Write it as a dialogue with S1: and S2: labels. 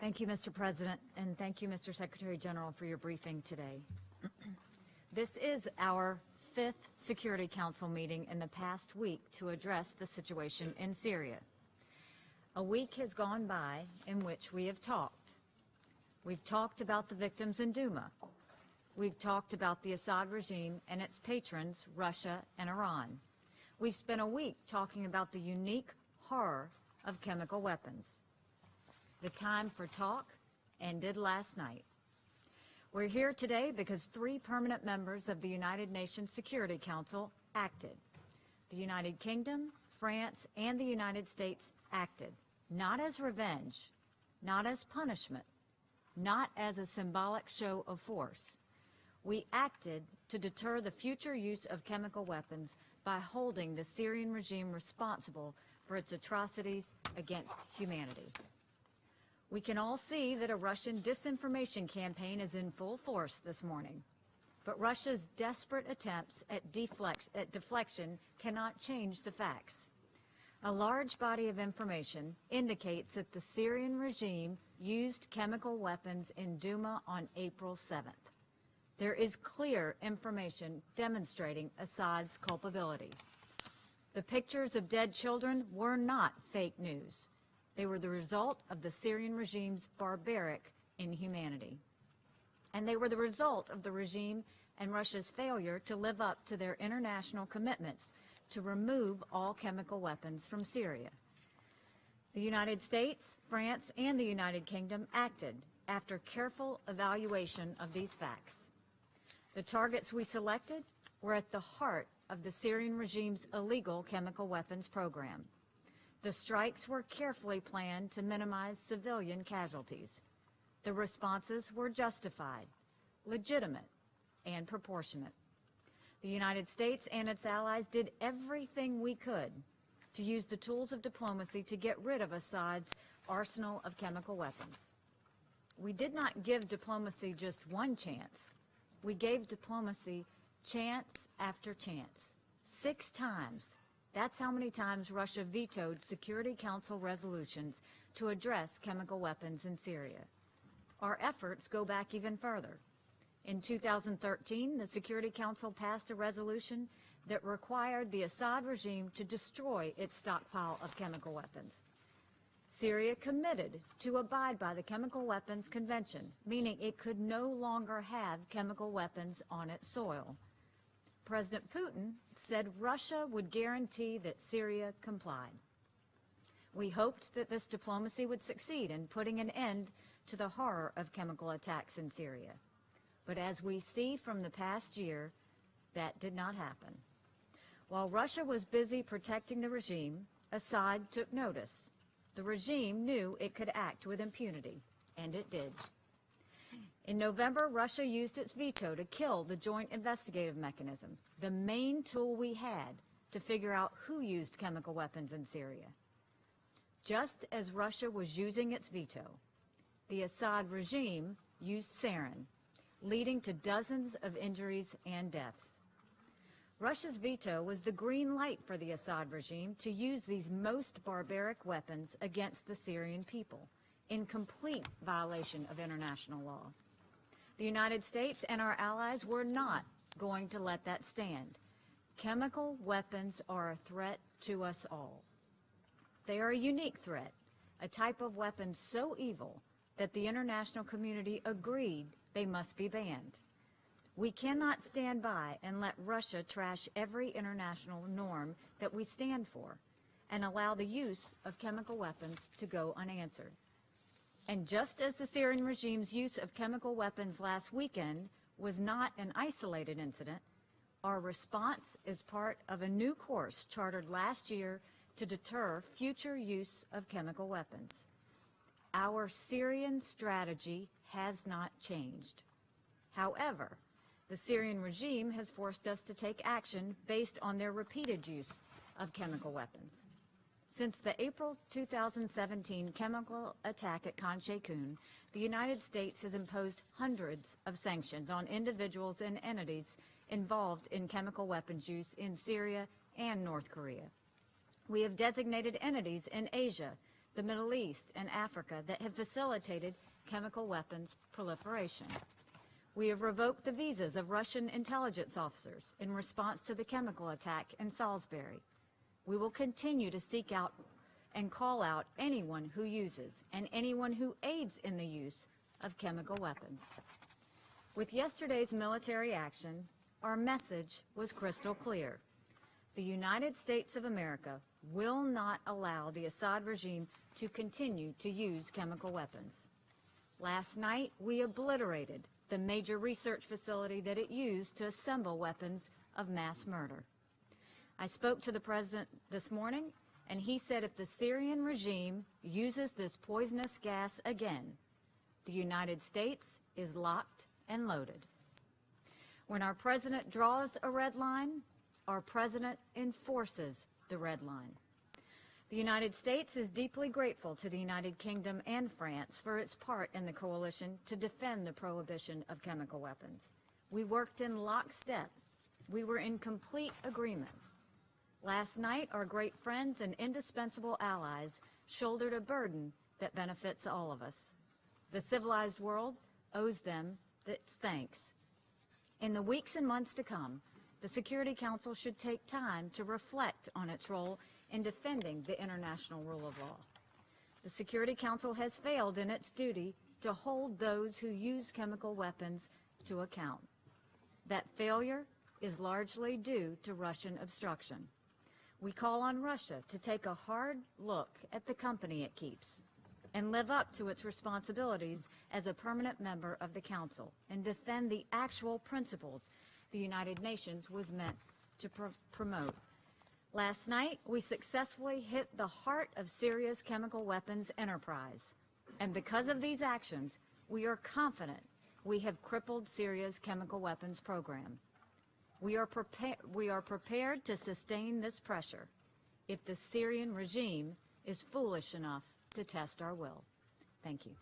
S1: Thank you, Mr. President, and thank you, Mr. Secretary General, for your briefing today. This is our fifth Security Council meeting in the past week to address the situation in Syria. A week has gone by in which we have talked. We've talked about the victims in Douma. We've talked about the Assad regime and its patrons, Russia and Iran. We've spent a week talking about the unique horror of chemical weapons. The time for talk ended last night. We're here today because 3 permanent members of the United Nations Security Council acted. The United Kingdom, France, and the United States acted, not as revenge, not as punishment, not as a symbolic show of force. We acted to deter the future use of chemical weapons by holding the Syrian regime responsible for its atrocities against humanity. We can all see that a Russian disinformation campaign is in full force this morning. But Russia's desperate attempts at deflection cannot change the facts. A large body of information indicates that the Syrian regime used chemical weapons in Douma on April 7th. There is clear information demonstrating Assad's culpability. The pictures of dead children were not fake news. They were the result of the Syrian regime's barbaric inhumanity. And they were the result of the regime and Russia's failure to live up to their international commitments to remove all chemical weapons from Syria. The United States, France, and the United Kingdom acted after careful evaluation of these facts. The targets we selected were at the heart of the Syrian regime's illegal chemical weapons program. The strikes were carefully planned to minimize civilian casualties. The responses were justified, legitimate, and proportionate. The United States and its allies did everything we could to use the tools of diplomacy to get rid of Assad's arsenal of chemical weapons. We did not give diplomacy just one chance. We gave diplomacy chance after chance. 6 times. That's how many times Russia vetoed Security Council resolutions to address chemical weapons in Syria. Our efforts go back even further. In 2013, the Security Council passed a resolution that required the Assad regime to destroy its stockpile of chemical weapons. Syria committed to abide by the Chemical Weapons Convention, meaning it could no longer have chemical weapons on its soil. President Putin said Russia would guarantee that Syria complied. We hoped that this diplomacy would succeed in putting an end to the horror of chemical attacks in Syria. But as we see from the past year, that did not happen. While Russia was busy protecting the regime, Assad took notice. The regime knew it could act with impunity, and it did. In November, Russia used its veto to kill the Joint Investigative Mechanism, the main tool we had to figure out who used chemical weapons in Syria. Just as Russia was using its veto, the Assad regime used sarin, leading to dozens of injuries and deaths. Russia's veto was the green light for the Assad regime to use these most barbaric weapons against the Syrian people, in complete violation of international law. The United States and our allies were not going to let that stand. Chemical weapons are a threat to us all. They are a unique threat, a type of weapon so evil that the international community agreed they must be banned. We cannot stand by and let Russia trash every international norm that we stand for and allow the use of chemical weapons to go unanswered. And just as the Syrian regime's use of chemical weapons last weekend was not an isolated incident, our response is part of a new course chartered last year to deter future use of chemical weapons. Our Syrian strategy has not changed. However, the Syrian regime has forced us to take action based on their repeated use of chemical weapons. Since the April 2017 chemical attack at Khan Sheikhoun, the United States has imposed hundreds of sanctions on individuals and entities involved in chemical weapons use in Syria and North Korea. We have designated entities in Asia the Middle East, and Africa that have facilitated chemical weapons proliferation. We have revoked the visas of Russian intelligence officers in response to the chemical attack in Salisbury. We will continue to seek out and call out anyone who uses and anyone who aids in the use of chemical weapons. With yesterday's military action, our message was crystal clear. The United States of America will not allow the Assad regime to continue to use chemical weapons. Last night, we obliterated the major research facility that it used to assemble weapons of mass murder. I spoke to the President this morning, and he said if the Syrian regime uses this poisonous gas again, the United States is locked and loaded. When our President draws a red line, our President enforces the red line. The United States is deeply grateful to the United Kingdom and France for its part in the coalition to defend the prohibition of chemical weapons. We worked in lockstep. We were in complete agreement. Last night, our great friends and indispensable allies shouldered a burden that benefits all of us. The civilized world owes them its thanks. In the weeks and months to come, the Security Council should take time to reflect on its role in defending the international rule of law. The Security Council has failed in its duty to hold those who use chemical weapons to account. That failure is largely due to Russian obstruction. We call on Russia to take a hard look at the company it keeps and live up to its responsibilities as a permanent member of the Council and defend the actual principles the United Nations was meant to promote. Last night, we successfully hit the heart of Syria's chemical weapons enterprise. And because of these actions, we are confident we have crippled Syria's chemical weapons program. We are prepared to sustain this pressure if the Syrian regime is foolish enough to test our will. Thank you.